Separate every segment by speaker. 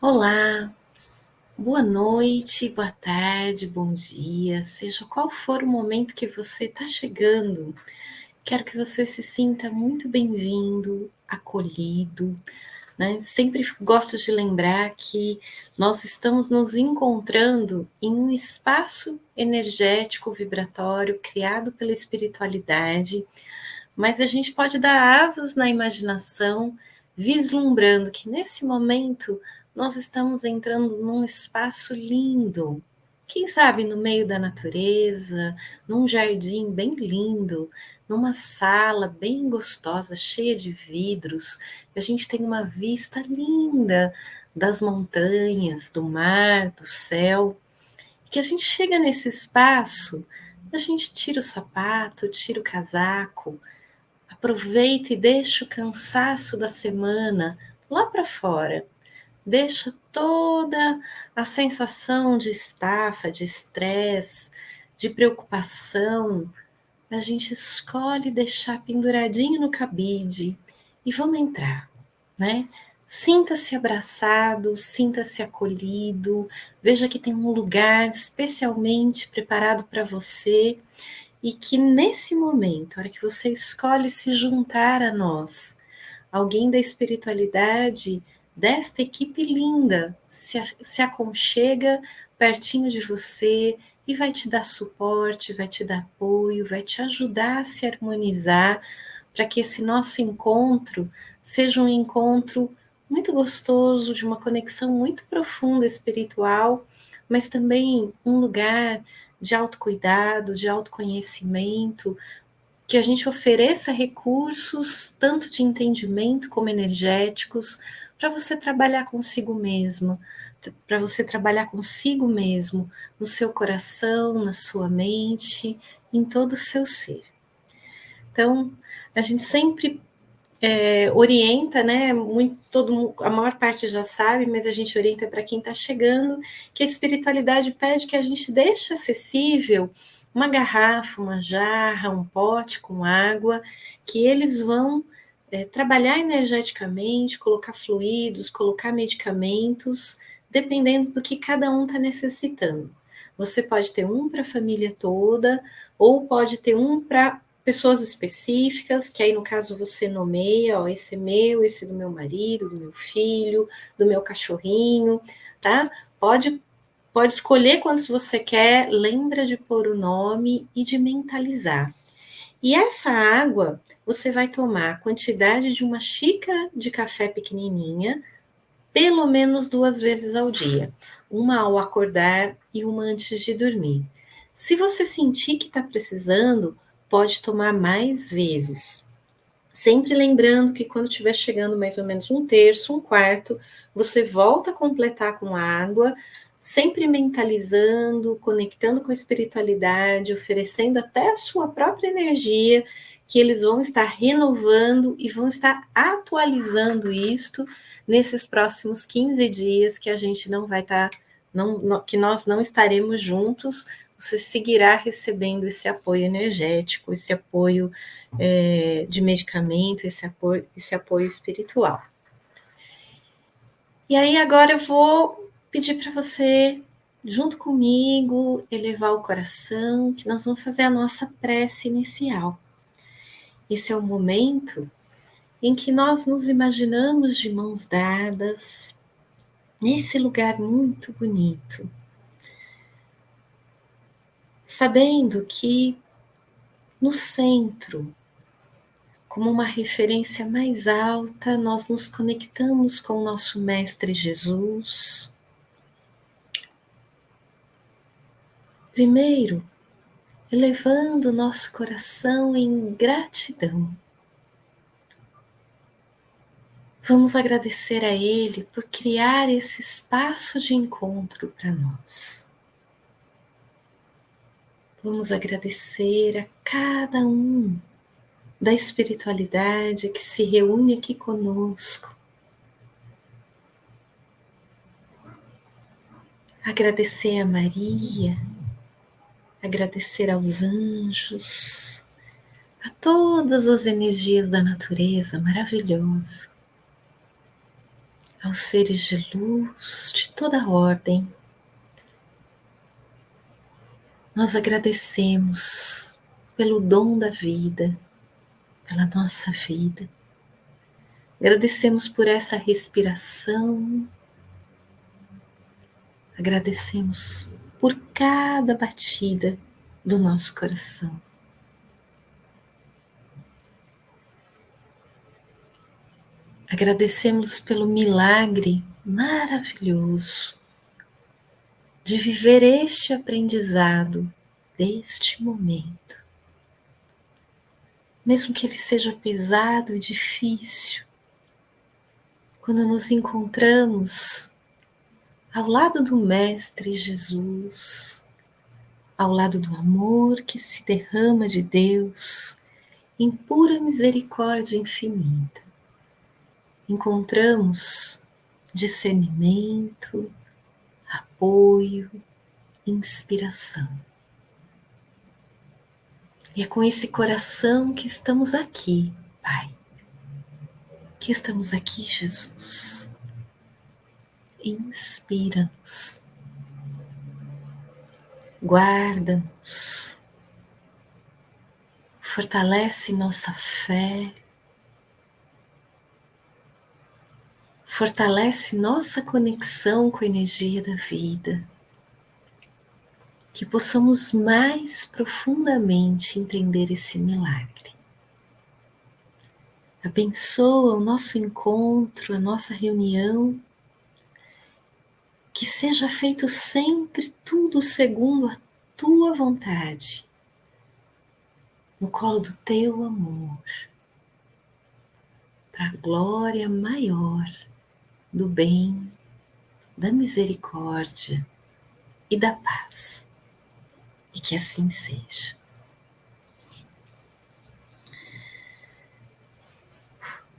Speaker 1: Olá, boa noite, boa tarde, bom dia, seja qual for o momento que você está chegando, quero que você se sinta muito bem-vindo, acolhido, né? Sempre gosto de lembrar que nós estamos nos encontrando em um espaço energético vibratório criado pela espiritualidade, mas a gente pode dar asas na imaginação, vislumbrando que nesse momento nós estamos entrando num espaço lindo. Quem sabe no meio da natureza, num jardim bem lindo, numa sala bem gostosa, cheia de vidros, a gente tem uma vista linda das montanhas, do mar, do céu. Que a gente chega nesse espaço, a gente tira o sapato, tira o casaco, aproveita e deixa o cansaço da semana lá para fora. Deixa toda a sensação de estafa, de estresse, de preocupação. A gente escolhe deixar penduradinho no cabide e vamos entrar, né? Sinta-se abraçado, sinta-se acolhido. Veja que tem um lugar especialmente preparado para você e que nesse momento, a hora que você escolhe se juntar a nós, alguém da espiritualidade, desta equipe linda, se aconchega pertinho de você e vai te dar suporte, vai te dar apoio, vai te ajudar a se harmonizar para que esse nosso encontro seja um encontro muito gostoso, de uma conexão muito profunda espiritual, mas também um lugar de autocuidado, de autoconhecimento, que a gente ofereça recursos, tanto de entendimento como energéticos, para você trabalhar consigo mesmo, para você trabalhar consigo mesmo, no seu coração, na sua mente, em todo o seu ser. Então, a gente sempre orienta, né? A maior parte já sabe, mas a gente orienta para quem está chegando, que a espiritualidade pede que a gente deixe acessível uma garrafa, uma jarra, um pote com água, que eles vão trabalhar energeticamente, colocar fluidos, colocar medicamentos, dependendo do que cada um está necessitando. Você pode ter um para a família toda, ou pode ter um para pessoas específicas, que aí no caso você nomeia, ó, esse é meu, esse é do meu marido, do meu filho, do meu cachorrinho, tá? Pode escolher quantos você quer, lembra de pôr o nome e de mentalizar. E essa água você vai tomar a quantidade de uma xícara de café pequenininha, pelo menos 2 vezes ao dia. Uma ao acordar e uma antes de dormir. Se você sentir que está precisando, pode tomar mais vezes. Sempre lembrando que quando estiver chegando mais ou menos um terço, um quarto, você volta a completar com água, sempre mentalizando, conectando com a espiritualidade, oferecendo até a sua própria energia, que eles vão estar renovando e vão estar atualizando isto nesses próximos 15 dias que a gente não vai estar, que nós não estaremos juntos, você seguirá recebendo esse apoio energético, esse apoio de medicamento, esse apoio espiritual. E aí agora eu vou pedir para você, junto comigo, elevar o coração, que nós vamos fazer a nossa prece inicial. Esse é o momento em que nós nos imaginamos de mãos dadas, nesse lugar muito bonito, sabendo que no centro, como uma referência mais alta, nós nos conectamos com o nosso Mestre Jesus. Primeiro, elevando o nosso coração em gratidão. Vamos agradecer a Ele por criar esse espaço de encontro para nós. Vamos agradecer a cada um da espiritualidade que se reúne aqui conosco. Agradecer a Maria, agradecer aos anjos, a todas as energias da natureza maravilhosa, aos seres de luz de toda a ordem. Nós agradecemos pelo dom da vida, pela nossa vida. Agradecemos por essa respiração. Agradecemos por cada batida do nosso coração. Agradecemos pelo milagre maravilhoso de viver este aprendizado deste momento. Mesmo que ele seja pesado e difícil, quando nos encontramos ao lado do Mestre Jesus, ao lado do amor que se derrama de Deus em pura misericórdia infinita, encontramos discernimento, apoio, inspiração. E é com esse coração que estamos aqui, Pai. Que estamos aqui, Jesus. Inspira-nos. Guarda-nos. Fortalece nossa fé. Fortalece nossa conexão com a energia da vida. Que possamos mais profundamente entender esse milagre. Abençoa o nosso encontro, a nossa reunião. Que seja feito sempre tudo segundo a tua vontade, no colo do teu amor, para a glória maior do bem, da misericórdia e da paz. E que assim seja.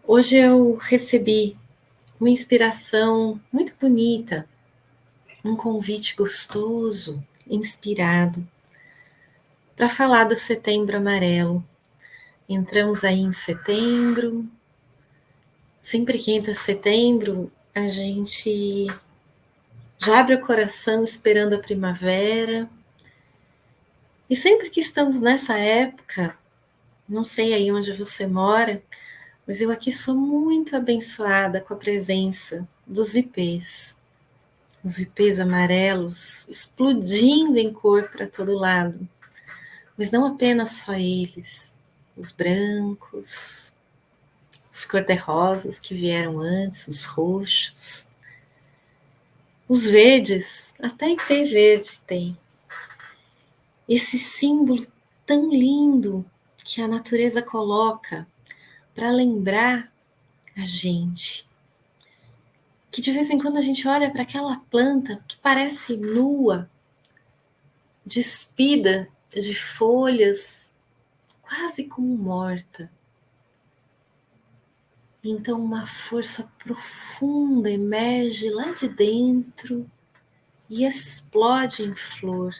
Speaker 1: Hoje eu recebi uma inspiração muito bonita, um convite gostoso, inspirado, para falar do Setembro Amarelo. Entramos aí em setembro, sempre que entra setembro, a gente já abre o coração esperando a primavera. E sempre que estamos nessa época, não sei aí onde você mora, mas eu aqui sou muito abençoada com a presença dos ipês. Os ipês amarelos explodindo em cor para todo lado. Mas não apenas só eles, os brancos, os cor-de-rosas que vieram antes, os roxos, os verdes, até ipê verde tem. Esse símbolo tão lindo que a natureza coloca para lembrar a gente que de vez em quando a gente olha para aquela planta que parece nua, despida de folhas, quase como morta. Então uma força profunda emerge lá de dentro e explode em flor,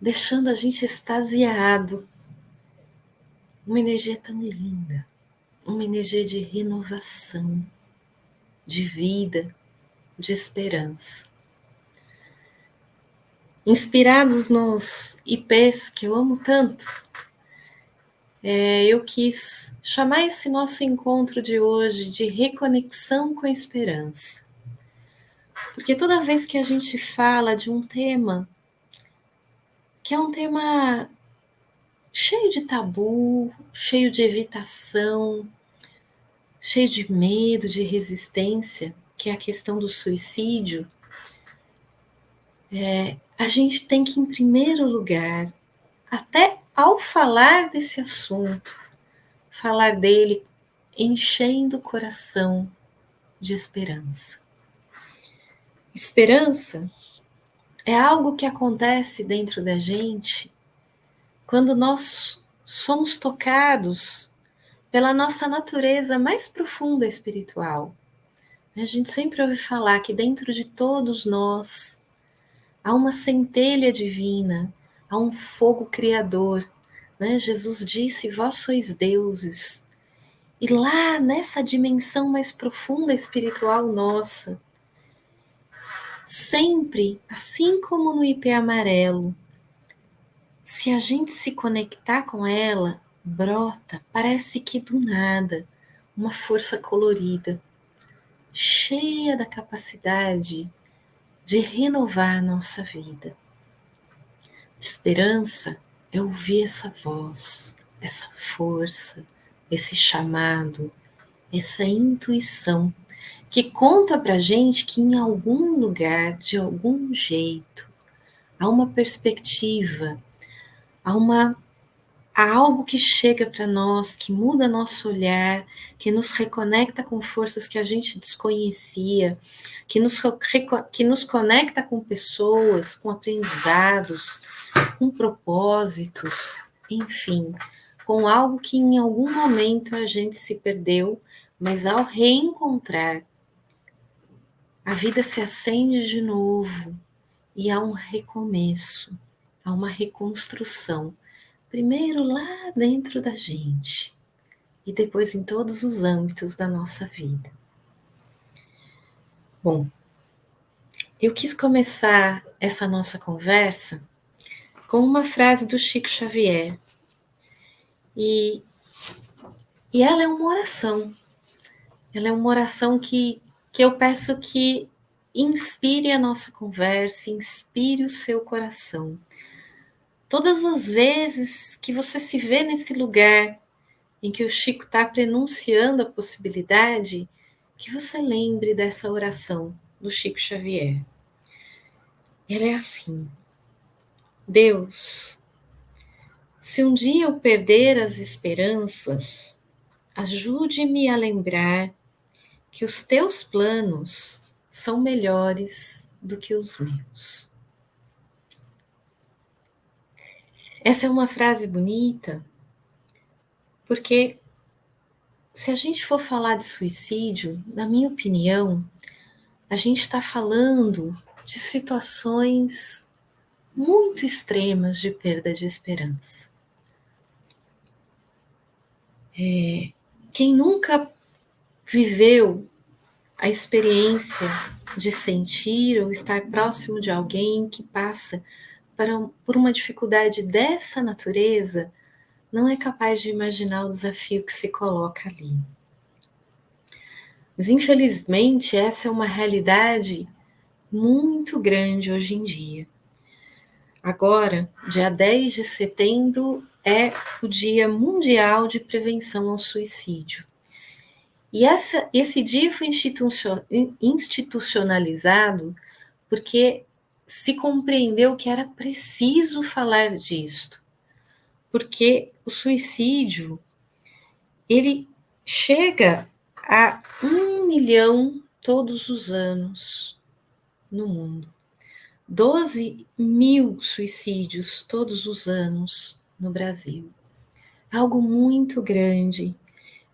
Speaker 1: deixando a gente extasiado. Uma energia tão linda, uma energia de renovação, de vida, de esperança. Inspirados nos ipês que eu amo tanto, eu quis chamar esse nosso encontro de hoje de reconexão com a esperança. Porque toda vez que a gente fala de um tema, que é um tema cheio de tabu, cheio de evitação, cheio de medo, de resistência, que é a questão do suicídio, a gente tem que, em primeiro lugar, até ao falar desse assunto, falar dele enchendo o coração de esperança. Esperança é algo que acontece dentro da gente quando nós somos tocados pela nossa natureza mais profunda espiritual. A gente sempre ouve falar que dentro de todos nós há uma centelha divina, há um fogo criador. Jesus disse: vós sois deuses. E lá nessa dimensão mais profunda espiritual nossa, sempre, assim como no ipê amarelo, se a gente se conectar com ela, brota, parece que do nada, uma força colorida, cheia da capacidade de renovar a nossa vida. Esperança é ouvir essa voz, essa força, esse chamado, essa intuição que conta pra gente que em algum lugar, de algum jeito, há uma perspectiva, há algo que chega para nós, que muda nosso olhar, que nos reconecta com forças que a gente desconhecia, que nos conecta com pessoas, com aprendizados, com propósitos, enfim, com algo que em algum momento a gente se perdeu, mas ao reencontrar, a vida se acende de novo e há um recomeço, há uma reconstrução. Primeiro lá dentro da gente e depois em todos os âmbitos da nossa vida. Bom, eu quis começar essa nossa conversa com uma frase do Chico Xavier. E ela é uma oração. Ela é uma oração que eu peço que inspire a nossa conversa, inspire o seu coração. Todas as vezes que você se vê nesse lugar em que o Chico está prenunciando a possibilidade, que você lembre dessa oração do Chico Xavier. Ela é assim: Deus, se um dia eu perder as esperanças, ajude-me a lembrar que os teus planos são melhores do que os meus. Essa é uma frase bonita, porque se a gente for falar de suicídio, na minha opinião, a gente está falando de situações muito extremas de perda de esperança. Quem nunca viveu a experiência de sentir ou estar próximo de alguém que passa por uma dificuldade dessa natureza, não é capaz de imaginar o desafio que se coloca ali. Mas, infelizmente, essa é uma realidade muito grande hoje em dia. Agora, dia 10 de setembro, é o Dia Mundial de Prevenção ao Suicídio. E esse dia foi institucionalizado porque se compreendeu que era preciso falar disto. Porque o suicídio, ele chega a 1 milhão todos os anos no mundo. 12 mil suicídios todos os anos no Brasil. Algo muito grande.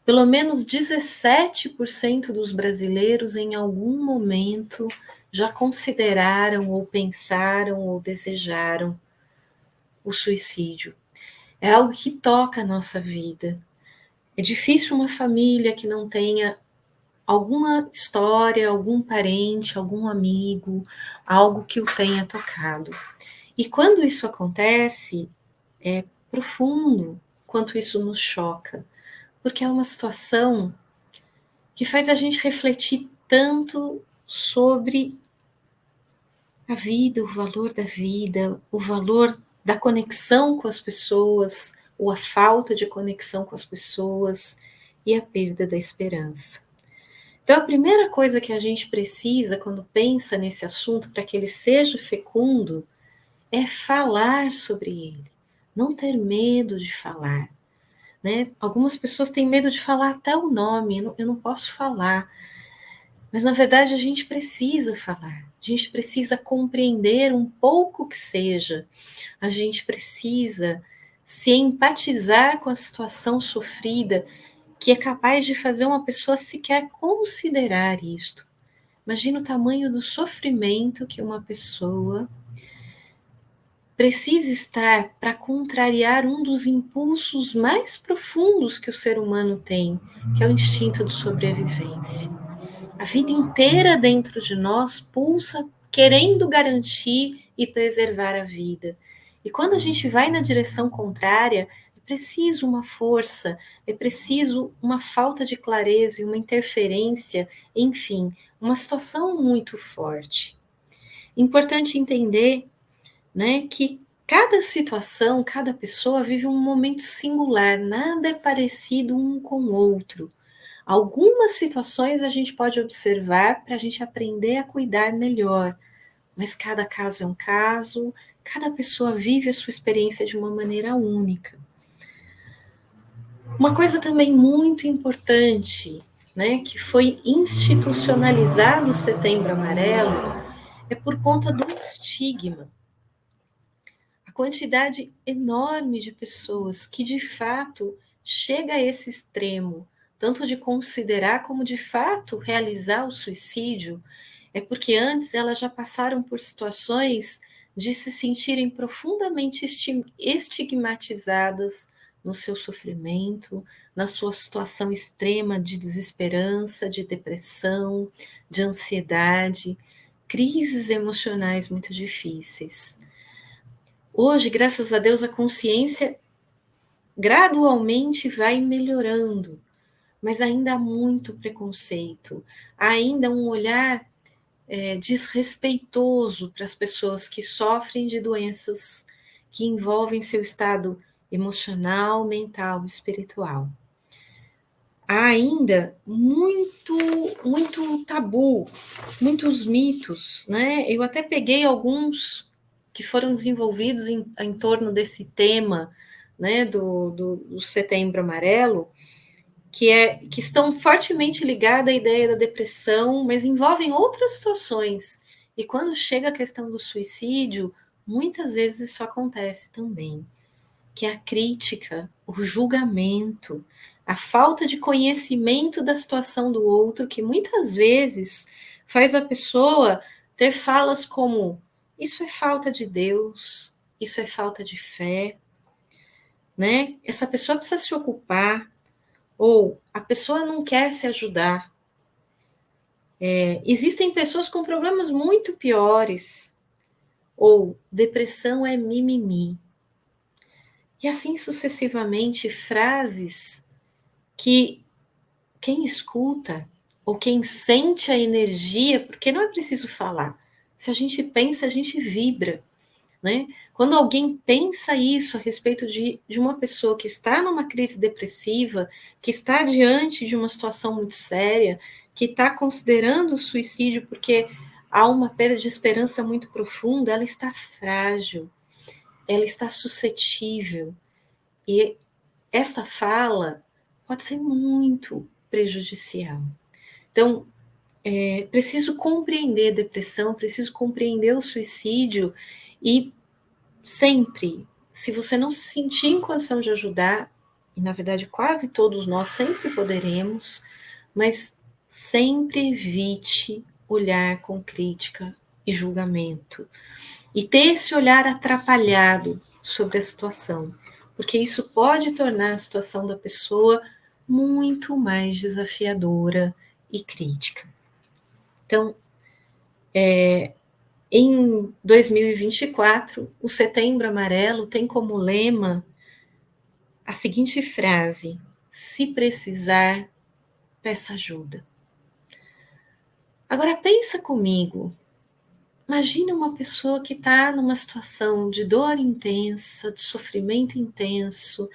Speaker 1: Pelo menos 17% dos brasileiros em algum momento já consideraram ou pensaram ou desejaram o suicídio. É algo que toca a nossa vida. É difícil uma família que não tenha alguma história, algum parente, algum amigo, algo que o tenha tocado. E quando isso acontece, é profundo quanto isso nos choca, porque é uma situação que faz a gente refletir tanto sobre a vida, o valor da conexão com as pessoas, ou a falta de conexão com as pessoas, e a perda da esperança. Então, a primeira coisa que a gente precisa quando pensa nesse assunto, para que ele seja fecundo, é falar sobre ele, não ter medo de falar. Né? Algumas pessoas têm medo de falar até o nome, eu não posso falar. Mas, na verdade, a gente precisa falar, a gente precisa compreender um pouco que seja, a gente precisa se empatizar com a situação sofrida, que é capaz de fazer uma pessoa sequer considerar isto. Imagina o tamanho do sofrimento que uma pessoa precisa estar para contrariar um dos impulsos mais profundos que o ser humano tem, que é o instinto de sobrevivência. A vida inteira dentro de nós pulsa querendo garantir e preservar a vida. E quando a gente vai na direção contrária, é preciso uma força, é preciso uma falta de clareza e uma interferência, enfim, uma situação muito forte. Importante entender, né, que cada situação, cada pessoa vive um momento singular, nada é parecido um com o outro. Algumas situações a gente pode observar para a gente aprender a cuidar melhor, mas cada caso é um caso, cada pessoa vive a sua experiência de uma maneira única. Uma coisa também muito importante, né, que foi institucionalizado o Setembro Amarelo, é por conta do estigma. A quantidade enorme de pessoas que de fato chega a esse extremo, tanto de considerar como de fato realizar o suicídio, é porque antes elas já passaram por situações de se sentirem profundamente estigmatizadas no seu sofrimento, na sua situação extrema de desesperança, de depressão, de ansiedade, crises emocionais muito difíceis. Hoje, graças a Deus, a consciência gradualmente vai melhorando, mas ainda há muito preconceito, há ainda um olhar desrespeitoso para as pessoas que sofrem de doenças que envolvem seu estado emocional, mental, espiritual. Há ainda muito tabu, muitos mitos, né? Eu até peguei alguns que foram desenvolvidos em torno desse tema, né, do Setembro Amarelo, que estão fortemente ligados à ideia da depressão, mas envolvem outras situações. E quando chega a questão do suicídio, muitas vezes isso acontece também, que é a crítica, o julgamento, a falta de conhecimento da situação do outro, que muitas vezes faz a pessoa ter falas como: isso é falta de Deus, isso é falta de fé, né? Essa pessoa precisa se ocupar, ou a pessoa não quer se ajudar. Existem pessoas com problemas muito piores, ou depressão é mimimi. E assim sucessivamente, frases que quem escuta ou quem sente a energia, porque não é preciso falar. Se a gente pensa, a gente vibra, né? Quando alguém pensa isso a respeito de uma pessoa que está numa crise depressiva, que está diante de uma situação muito séria, que está considerando o suicídio porque há uma perda de esperança muito profunda, ela está frágil, ela está suscetível. E essa fala pode ser muito prejudicial. Então, preciso compreender a depressão, preciso compreender o suicídio e sempre, se você não se sentir em condição de ajudar, e na verdade quase todos nós sempre poderemos, mas sempre evite olhar com crítica e julgamento. E ter esse olhar atrapalhado sobre a situação, porque isso pode tornar a situação da pessoa muito mais desafiadora e crítica. Então, em 2024, o Setembro Amarelo tem como lema a seguinte frase: se precisar, peça ajuda. Agora pensa comigo, imagina uma pessoa que está numa situação de dor intensa, de sofrimento intenso,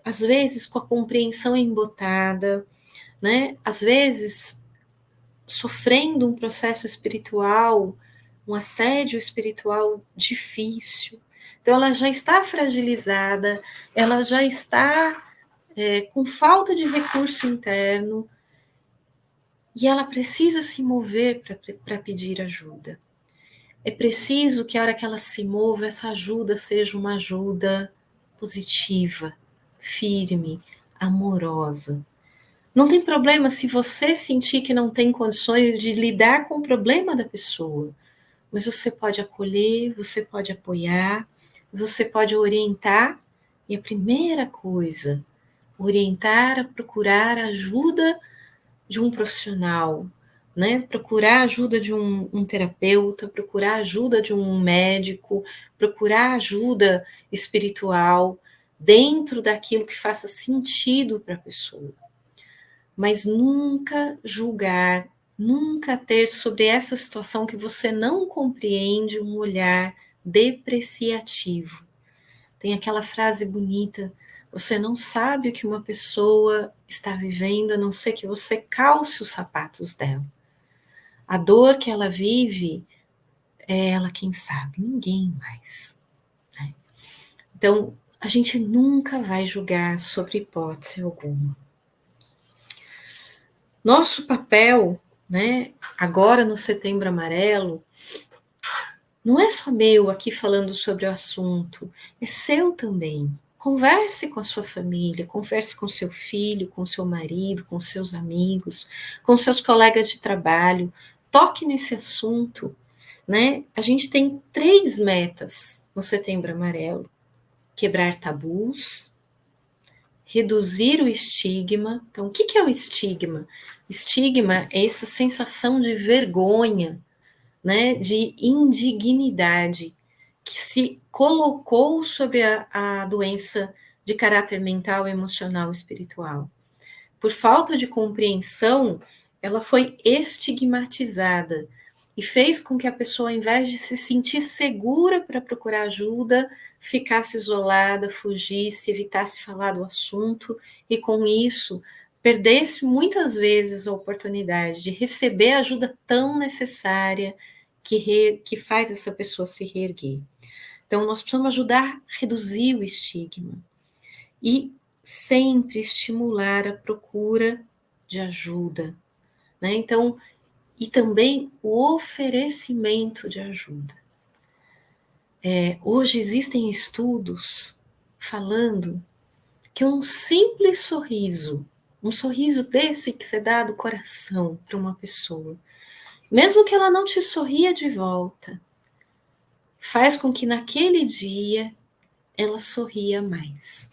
Speaker 1: às vezes com a compreensão embotada, né? Às vezes sofrendo um processo espiritual, um assédio espiritual difícil. Então, ela já está fragilizada, ela já está com falta de recurso interno e ela precisa se mover para pedir ajuda. É preciso que a hora que ela se mova, essa ajuda seja uma ajuda positiva, firme, amorosa. Não tem problema se você sentir que não tem condições de lidar com o problema da pessoa. mas você pode acolher, você pode apoiar, você pode orientar, e a primeira coisa, orientar a procurar ajuda de um profissional, né? Procurar ajuda de um terapeuta, procurar ajuda de um médico, procurar ajuda espiritual dentro daquilo que faça sentido para a pessoa. Mas nunca julgar, nunca ter sobre essa situação que você não compreende um olhar depreciativo. Tem aquela frase bonita: você não sabe o que uma pessoa está vivendo, a não ser que você calce os sapatos dela. A dor que ela vive, é ela quem sabe, ninguém mais. Né? Então, a gente nunca vai julgar sobre hipótese alguma. Nosso papel, né, agora no Setembro Amarelo, não é só meu aqui falando sobre o assunto, é seu também. Converse com a sua família, converse com seu filho, com seu marido, com seus amigos, com seus colegas de trabalho. Toque nesse assunto, né? A gente tem 3 metas no Setembro Amarelo: quebrar tabus, reduzir o estigma. Então, o que é o estigma? O estigma é essa sensação de vergonha, né, de indignidade que se colocou sobre a doença de caráter mental, emocional e espiritual. Por falta de compreensão, ela foi estigmatizada e fez com que a pessoa, ao invés de se sentir segura para procurar ajuda, ficasse isolada, fugisse, evitasse falar do assunto e, com isso, perdesse muitas vezes a oportunidade de receber a ajuda tão necessária que faz essa pessoa se reerguer. Então, nós precisamos ajudar a reduzir o estigma e sempre estimular a procura de ajuda, né? Então, e também o oferecimento de ajuda. Hoje existem estudos falando que um simples sorriso, um sorriso desse que você dá do coração para uma pessoa, mesmo que ela não te sorria de volta, faz com que naquele dia ela sorria mais.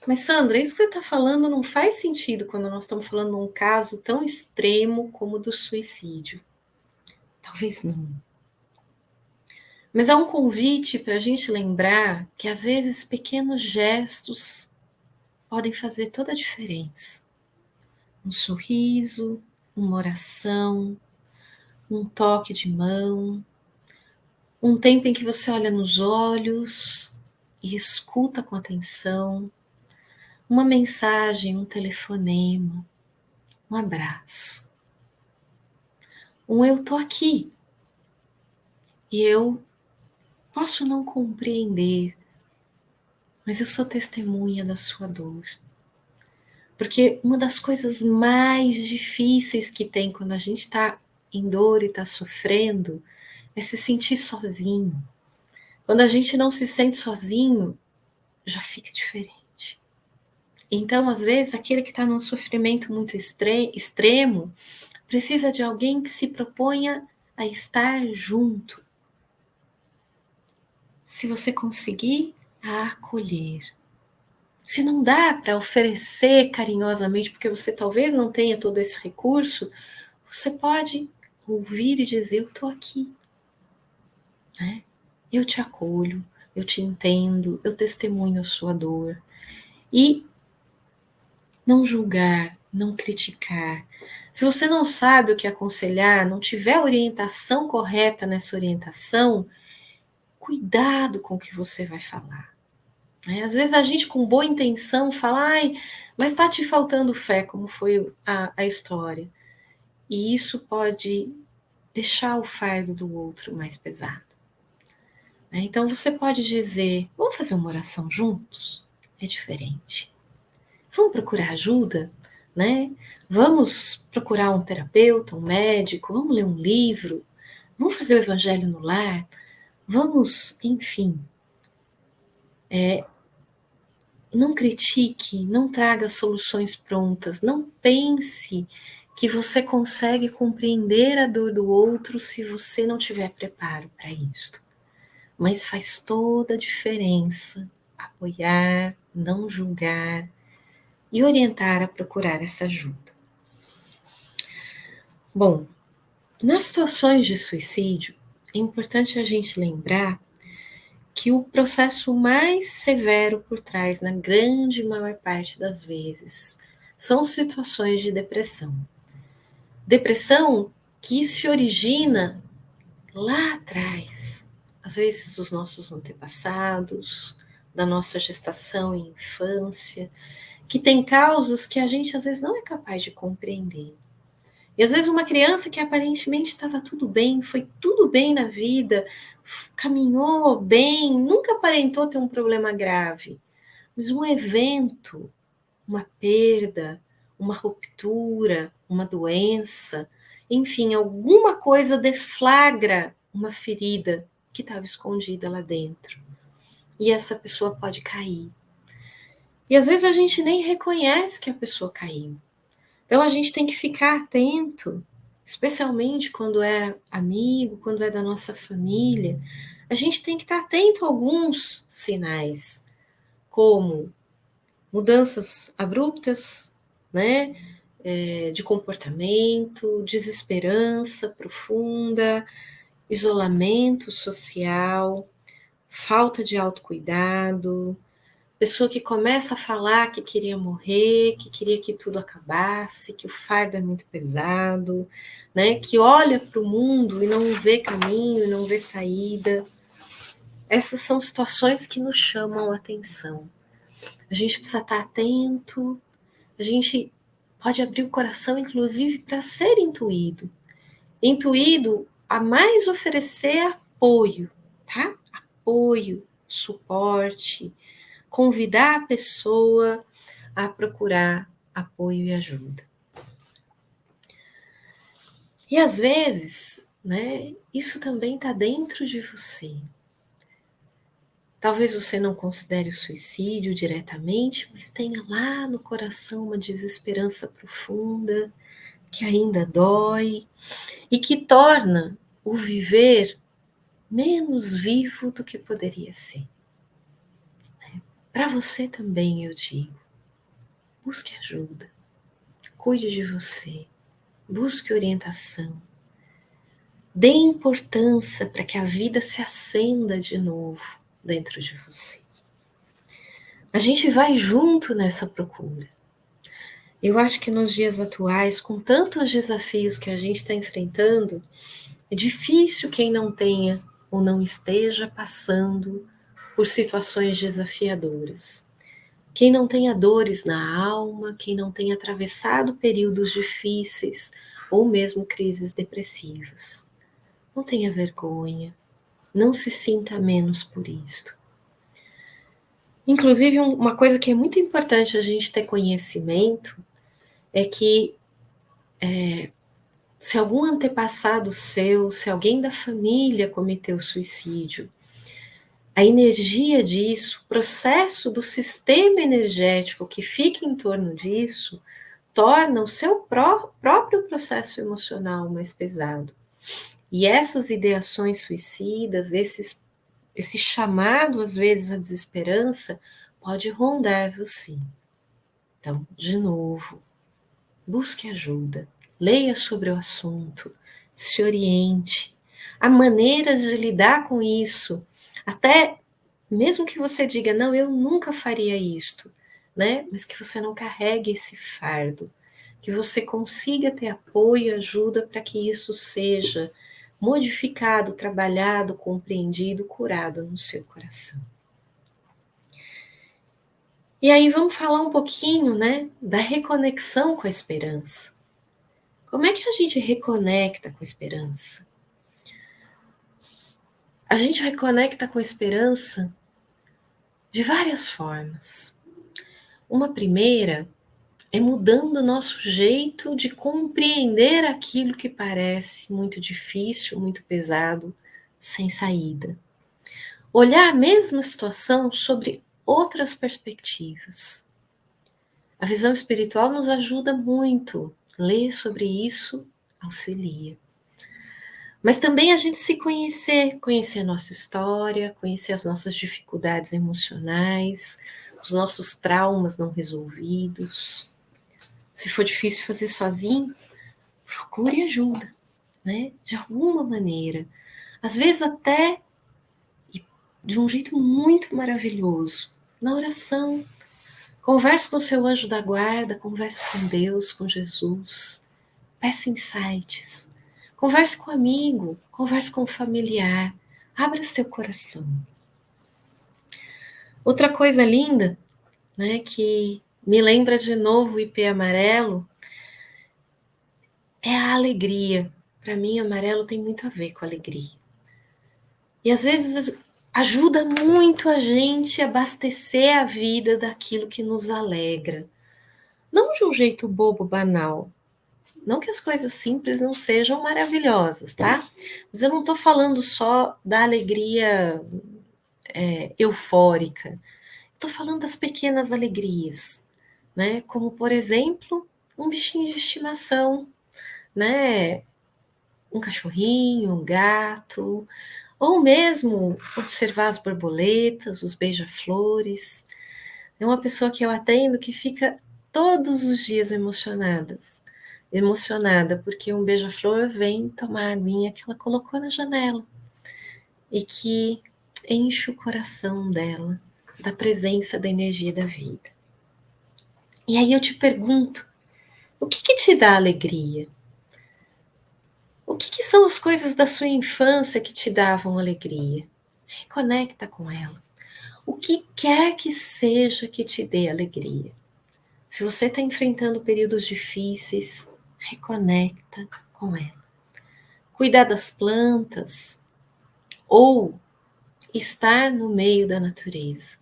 Speaker 1: Mas, Sandra, isso que você está falando não faz sentido quando nós estamos falando de um caso tão extremo como o do suicídio. Talvez não. Mas é um convite para a gente lembrar que, às vezes, pequenos gestos podem fazer toda a diferença. Um sorriso, uma oração, um toque de mão, um tempo em que você olha nos olhos e escuta com atenção, uma mensagem, um telefonema, um abraço. Eu tô aqui e eu posso não compreender, mas eu sou testemunha da sua dor. Porque uma das coisas mais difíceis que tem quando a gente está em dor e está sofrendo é se sentir sozinho. Quando a gente não se sente sozinho, já fica diferente. Então, às vezes, aquele que está num sofrimento muito extremo precisa de alguém que se proponha a estar junto. Se você conseguir, a acolher. Se não dá para oferecer carinhosamente, porque você talvez não tenha todo esse recurso, você pode ouvir e dizer: eu estou aqui, né? Eu te acolho, eu te entendo, eu testemunho a sua dor. E não julgar, não criticar. Se você não sabe o que aconselhar, não tiver orientação correta nessa orientação, cuidado com o que você vai falar. Às vezes a gente com boa intenção fala: ai, mas está te faltando fé, como foi a história. E isso pode deixar o fardo do outro mais pesado. Então você pode dizer: vamos fazer uma oração juntos? É diferente. Vamos procurar ajuda, né? Vamos procurar um terapeuta, um médico, vamos ler um livro, vamos fazer o evangelho no lar, vamos, enfim. Não critique, não traga soluções prontas, não pense que você consegue compreender a dor do outro se você não tiver preparo para isso. Mas faz toda a diferença apoiar, não julgar e orientar a procurar essa ajuda. Bom, nas situações de suicídio, é importante a gente lembrar que o processo mais severo por trás, na grande maior parte das vezes, são situações de depressão. Depressão que se origina lá atrás, às vezes dos nossos antepassados, da nossa gestação e infância, que tem causas que a gente às vezes não é capaz de compreender. E às vezes uma criança que aparentemente estava tudo bem, foi tudo bem na vida, caminhou bem, nunca aparentou ter um problema grave, mas um evento, uma perda, uma ruptura, uma doença, enfim, alguma coisa deflagra uma ferida que estava escondida lá dentro. E essa pessoa pode cair. E às vezes a gente nem reconhece que a pessoa caiu. Então a gente tem que ficar atento, especialmente quando é amigo, quando é da nossa família. A gente tem que estar atento a alguns sinais, como mudanças abruptas, né, de comportamento, desesperança profunda, isolamento social, falta de autocuidado, pessoa que começa a falar que queria morrer, que queria que tudo acabasse, que o fardo é muito pesado, né, que olha para o mundo e não vê caminho, não vê saída. Essas são situações que nos chamam a atenção. A gente precisa estar atento, a gente pode abrir o coração, inclusive, para ser intuído. Intuído a mais oferecer apoio, tá? Apoio, suporte, convidar a pessoa a procurar apoio e ajuda. E às vezes, né, isso também está dentro de você. Talvez você não considere o suicídio diretamente, mas tenha lá no coração uma desesperança profunda, que ainda dói e que torna o viver menos vivo do que poderia ser. Para você também eu digo, busque ajuda, cuide de você, busque orientação, dê importância para que a vida se acenda de novo dentro de você. A gente vai junto nessa procura. Eu acho que nos dias atuais, com tantos desafios que a gente está enfrentando, é difícil quem não tenha ou não esteja passando por situações desafiadoras. Quem não tenha dores na alma, quem não tenha atravessado períodos difíceis ou mesmo crises depressivas. Não tenha vergonha, não se sinta menos por isto. Inclusive, uma coisa que é muito importante a gente ter conhecimento é que se algum antepassado seu, se alguém da família cometeu suicídio, a energia disso, o processo do sistema energético que fica em torno disso, torna o seu próprio processo emocional mais pesado. E essas ideações suicidas, esse chamado, às vezes, à desesperança, pode rondar você. Então, de novo, busque ajuda, leia sobre o assunto, se oriente. Há maneiras de lidar com isso, até mesmo que você diga, não, eu nunca faria isto, né? Mas que você não carregue esse fardo, que você consiga ter apoio e ajuda para que isso seja modificado, trabalhado, compreendido, curado no seu coração. E aí vamos falar um pouquinho, né, da reconexão com a esperança. Como é que a gente reconecta com a esperança? A gente reconecta com a esperança de várias formas. Uma primeira é mudando o nosso jeito de compreender aquilo que parece muito difícil, muito pesado, sem saída. Olhar a mesma situação sobre outras perspectivas. A visão espiritual nos ajuda muito ler sobre isso auxilia. Mas também a gente se conhecer, conhecer a nossa história, conhecer as nossas dificuldades emocionais, os nossos traumas não resolvidos. Se for difícil fazer sozinho, procure ajuda, né? De alguma maneira. Às vezes até de um jeito muito maravilhoso, na oração. Converse com o seu anjo da guarda, converse com Deus, com Jesus. Peça insights. Converse com um amigo, converse com um familiar. Abra seu coração. Outra coisa linda, né, que me lembra de novo o ipê amarelo, é a alegria. Para mim, amarelo tem muito a ver com alegria. E às vezes ajuda muito a gente a abastecer a vida daquilo que nos alegra. Não de um jeito bobo, banal. Não que as coisas simples não sejam maravilhosas, tá? Mas eu não estou falando só da alegria eufórica. Estou falando das pequenas alegrias, né? Como, por exemplo, um bichinho de estimação, né? Um cachorrinho, um gato, ou mesmo observar as borboletas, os beija-flores. É uma pessoa que eu atendo que fica todos os dias emocionada, porque um beija-flor vem tomar a aguinha que ela colocou na janela e que enche o coração dela da presença da energia da vida. E aí eu te pergunto, o que te dá alegria? O que são as coisas da sua infância que te davam alegria? Reconecta com ela. O que quer que seja que te dê alegria. Se você está enfrentando períodos difíceis, reconecta com ela. Cuidar das plantas ou estar no meio da natureza.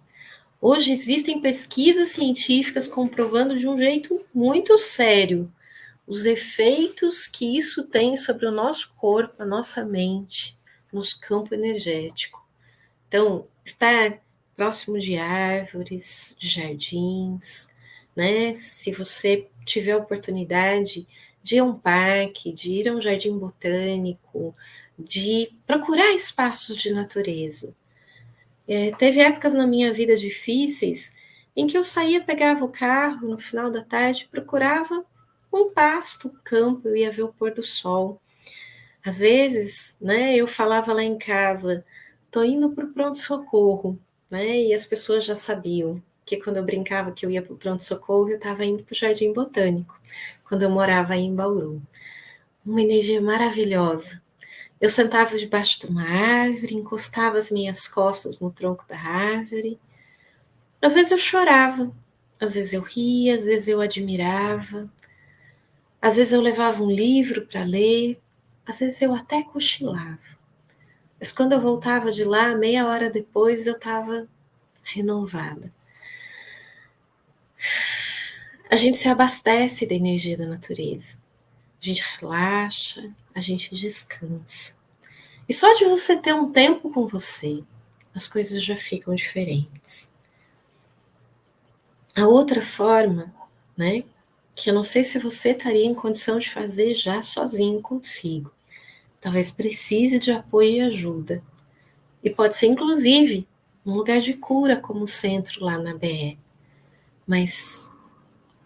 Speaker 1: Hoje existem pesquisas científicas comprovando de um jeito muito sério os efeitos que isso tem sobre o nosso corpo, a nossa mente, nosso campo energético. Então, estar próximo de árvores, de jardins, né? Se você tiver a oportunidade de ir a um parque, de ir a um jardim botânico, de procurar espaços de natureza. Teve épocas na minha vida difíceis em que eu saía, pegava o carro no final da tarde, procurava um pasto, um campo, eu ia ver o pôr do sol. Às vezes, né, eu falava lá em casa, tô indo para o pronto-socorro, né, e as pessoas já sabiam que quando eu brincava que eu ia para o pronto-socorro, eu estava indo para o Jardim Botânico, quando eu morava aí em Bauru. Uma energia maravilhosa. Eu sentava debaixo de uma árvore, encostava as minhas costas no tronco da árvore. Às vezes eu chorava, às vezes eu ria, às vezes eu admirava, às vezes eu levava um livro para ler, às vezes eu até cochilava. Mas quando eu voltava de lá, meia hora depois, eu estava renovada. A gente se abastece da energia da natureza. A gente relaxa, a gente descansa. E só de você ter um tempo com você, as coisas já ficam diferentes. A outra forma, né, que eu não sei se você estaria em condição de fazer já sozinho consigo. Talvez precise de apoio e ajuda. E pode ser, inclusive, um lugar de cura, como o centro lá na BE. Mas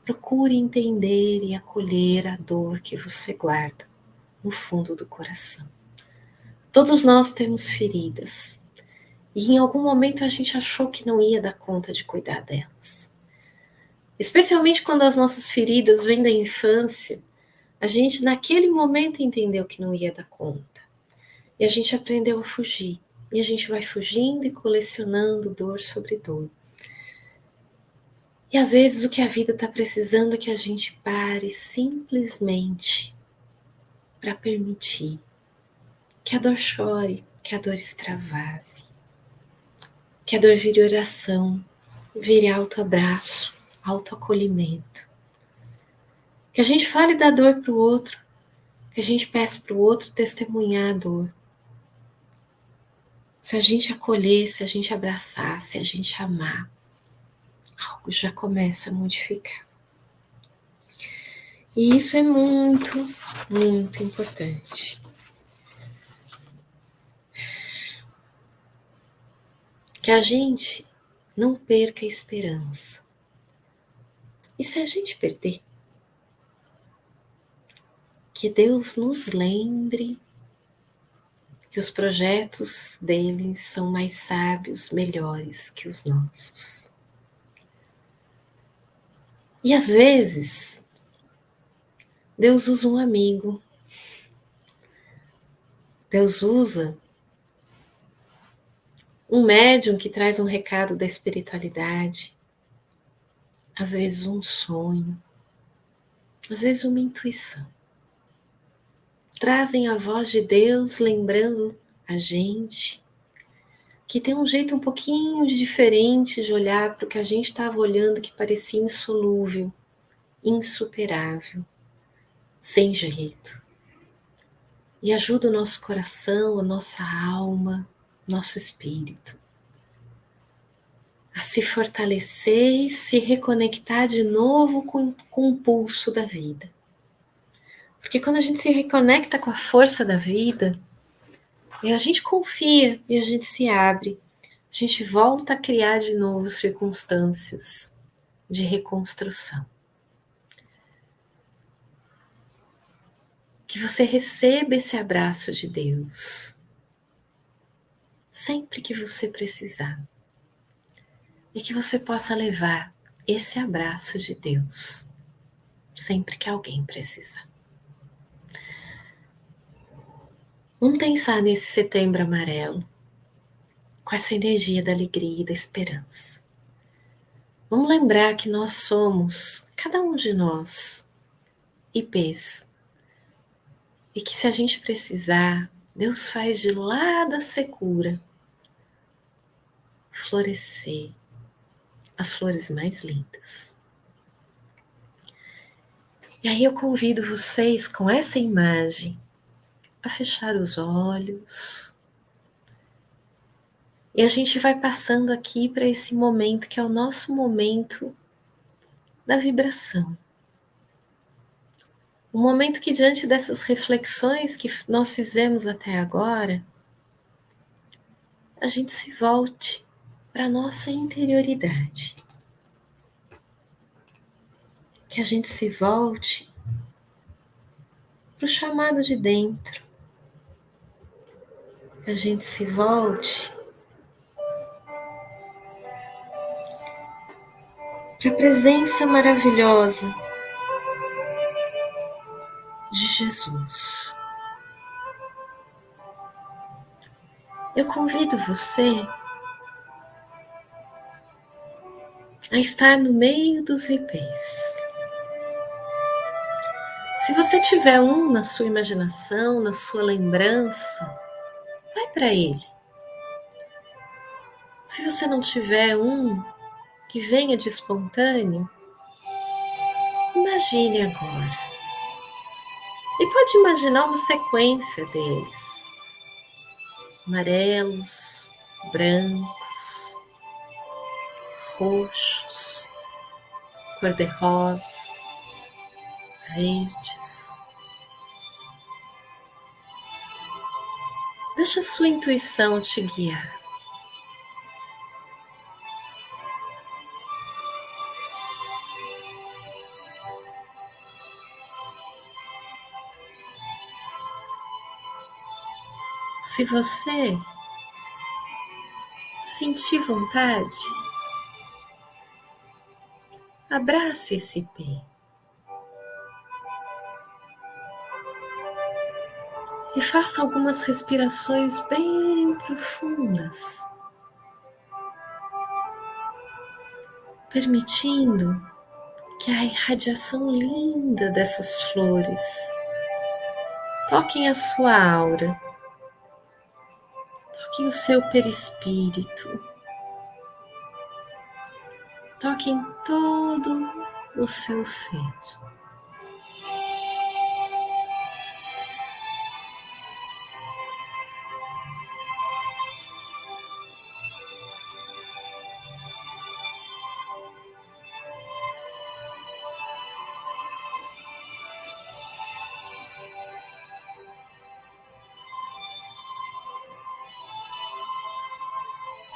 Speaker 1: procure entender e acolher a dor que você guarda no fundo do coração. Todos nós temos feridas. E em algum momento a gente achou que não ia dar conta de cuidar delas. Especialmente quando as nossas feridas vêm da infância, a gente naquele momento entendeu que não ia dar conta. E a gente aprendeu a fugir. E a gente vai fugindo e colecionando dor sobre dor. E às vezes o que a vida está precisando é que a gente pare simplesmente para permitir que a dor chore, que a dor extravase, que a dor vire oração, vire autoabraço, autoacolhimento. Que a gente fale da dor para o outro, que a gente peça para o outro testemunhar a dor. Se a gente acolher, se a gente abraçar, se a gente amar, algo já começa a modificar. E isso é muito, muito importante. Que a gente não perca a esperança. E se a gente perder, que Deus nos lembre que os projetos deles são mais sábios, melhores que os nossos. E às vezes, Deus usa um amigo, Deus usa um médium que traz um recado da espiritualidade, às vezes um sonho, às vezes uma intuição. Trazem a voz de Deus lembrando a gente que tem um jeito um pouquinho diferente de olhar para o que a gente estava olhando que parecia insolúvel, insuperável, sem jeito. E ajuda o nosso coração, a nossa alma, nosso espírito a se fortalecer e se reconectar de novo com o pulso da vida. Porque quando a gente se reconecta com a força da vida, e a gente confia e a gente se abre, a gente volta a criar de novo circunstâncias de reconstrução. Que você receba esse abraço de Deus sempre que você precisar. E que você possa levar esse abraço de Deus sempre que alguém precisar. Vamos pensar nesse setembro amarelo, com essa energia da alegria e da esperança. Vamos lembrar que nós somos, cada um de nós, IPs. E que se a gente precisar, Deus faz de lá da secura florescer as flores mais lindas. E aí eu convido vocês com essa imagem a fechar os olhos. E a gente vai passando aqui para esse momento que é o nosso momento da vibração. Um momento que, diante dessas reflexões que nós fizemos até agora, a gente se volte para a nossa interioridade. Que a gente se volte para o chamado de dentro. Que a gente se volte para a presença maravilhosa de Jesus. Eu convido você a estar no meio dos IPs. Se você tiver um na sua imaginação, na sua lembrança, vai para ele. Se você não tiver um que venha de espontâneo, imagine agora. E pode imaginar uma sequência deles. Amarelos, brancos, roxos, cor-de-rosa, verdes. Deixa a sua intuição te guiar. Se você sentir vontade, abrace esse IP e faça algumas respirações bem profundas, permitindo que a irradiação linda dessas flores toquem a sua aura, toquem o seu perispírito, toquem todo o seu ser.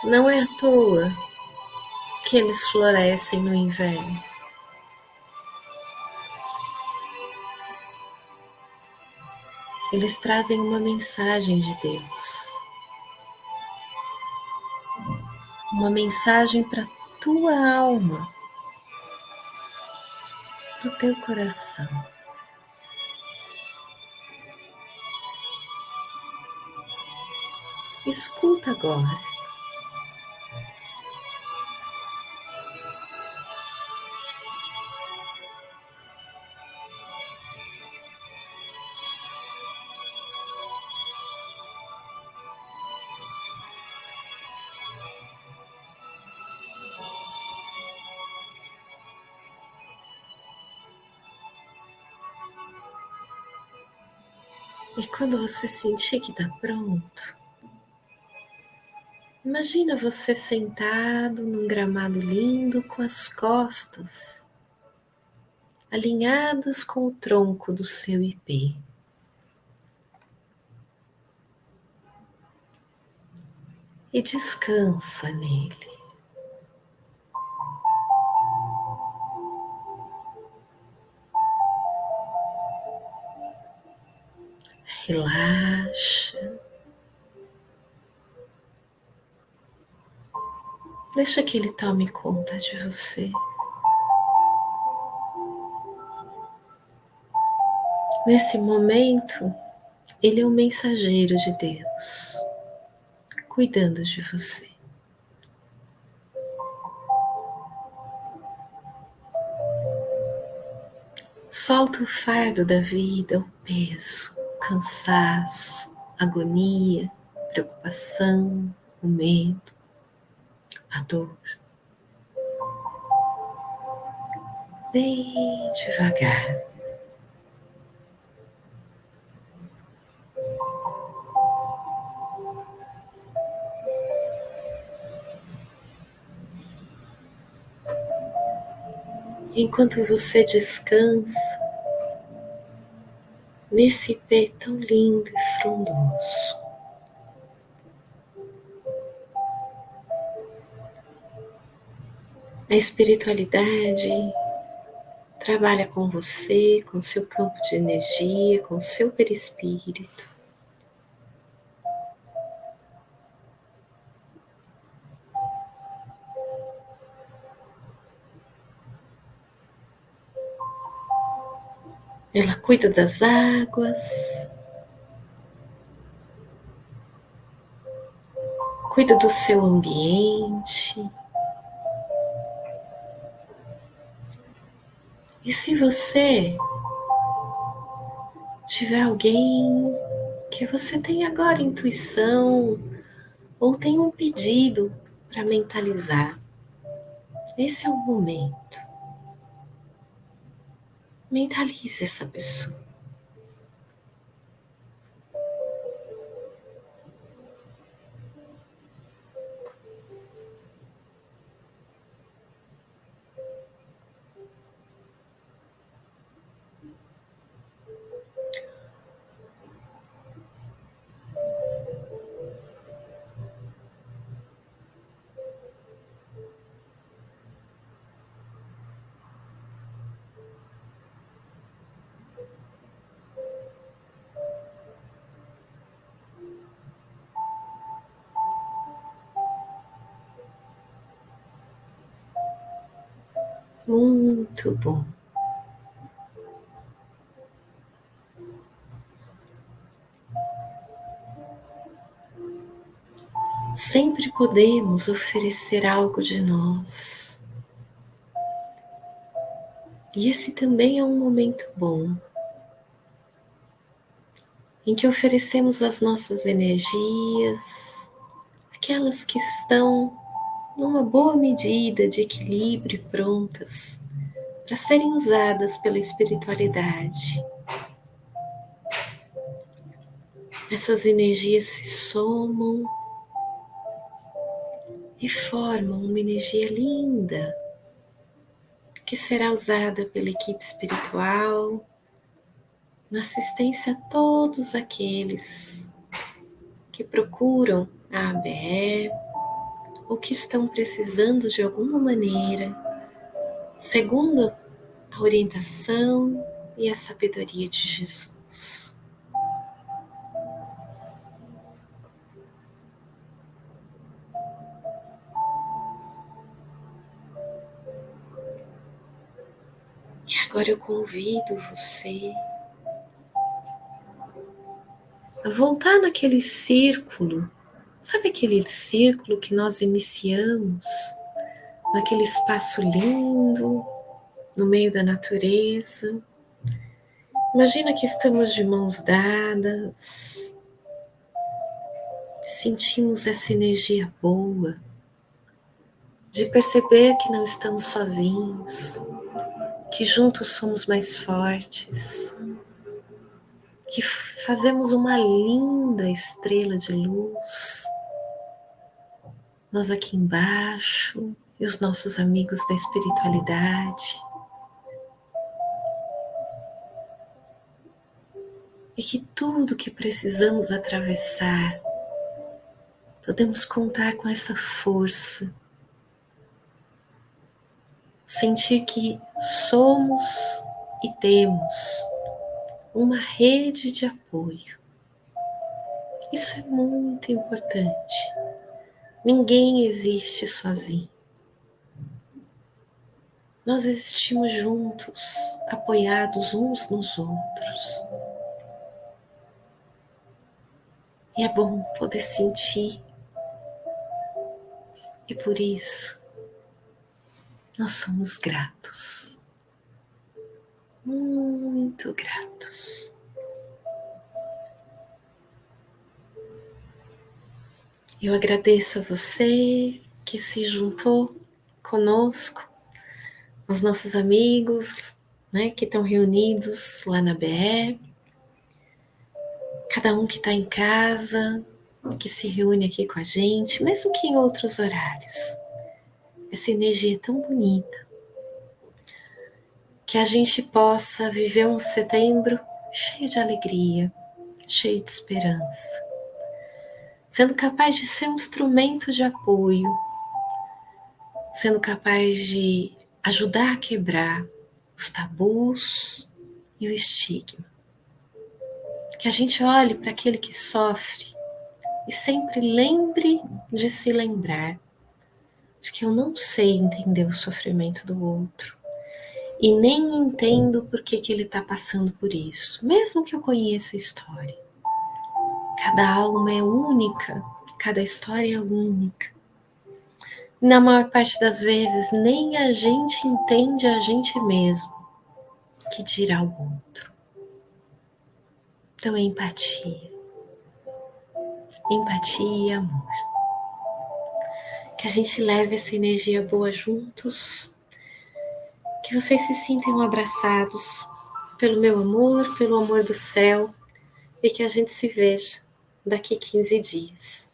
Speaker 1: Não é à toa que eles florescem no inverno. Eles trazem uma mensagem de Deus, uma mensagem para tua alma, para o teu coração. Escuta agora. E quando você sentir que está pronto, imagina você sentado num gramado lindo com as costas alinhadas com o tronco do seu ipê. E descansa nele. Relaxa. Deixa que ele tome conta de você. Nesse momento, ele é o mensageiro de Deus, cuidando de você. Solta o fardo da vida, o peso, o cansaço, a agonia, a preocupação, o medo, a dor. Bem devagar. Enquanto você descansa nesse pé tão lindo e frondoso, a espiritualidade trabalha com você, com seu campo de energia, com seu perispírito. Ela cuida das águas, cuida do seu ambiente. E se você tiver alguém que você tem agora intuição ou tem um pedido para mentalizar, esse é o momento. Mentalize essa pessoa. Muito bom. Sempre podemos oferecer algo de nós. E esse também é um momento bom, em que oferecemos as nossas energias, aquelas que estão numa boa medida de equilíbrio, prontas para serem usadas pela espiritualidade. Essas energias se somam e formam uma energia linda que será usada pela equipe espiritual na assistência a todos aqueles que procuram a ABE, ou que estão precisando de alguma maneira, segundo a orientação e a sabedoria de Jesus. E agora eu convido você a voltar naquele círculo, sabe aquele círculo que nós iniciamos, naquele espaço lindo, no meio da natureza. Imagina que estamos de mãos dadas, sentimos essa energia boa, de perceber que não estamos sozinhos, que juntos somos mais fortes, que fazemos uma linda estrela de luz, nós aqui embaixo e os nossos amigos da espiritualidade, e que tudo que precisamos atravessar, podemos contar com essa força, sentir que somos e temos uma rede de apoio. Isso é muito importante. Ninguém existe sozinho. Nós existimos juntos, apoiados uns nos outros. E é bom poder sentir. E por isso, nós somos gratos. Muito gratos. Eu agradeço a você que se juntou conosco, aos nossos amigos, né, que estão reunidos lá na BE, cada um que está em casa, que se reúne aqui com a gente, mesmo que em outros horários. Essa energia é tão bonita, que a gente possa viver um setembro cheio de alegria, cheio de esperança, sendo capaz de ser um instrumento de apoio, sendo capaz de ajudar a quebrar os tabus e o estigma. Que a gente olhe para aquele que sofre e sempre lembre de se lembrar de que eu não sei entender o sofrimento do outro e nem entendo por que ele está passando por isso, mesmo que eu conheça a história. Cada alma é única, cada história é única. Na maior parte das vezes, nem a gente entende a gente mesmo, que dirá o outro. Então, empatia. Empatia e amor. Que a gente leve essa energia boa juntos. Que vocês se sintam abraçados pelo meu amor, pelo amor do céu. E que a gente se veja daqui 15 dias.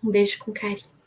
Speaker 1: Um beijo com carinho.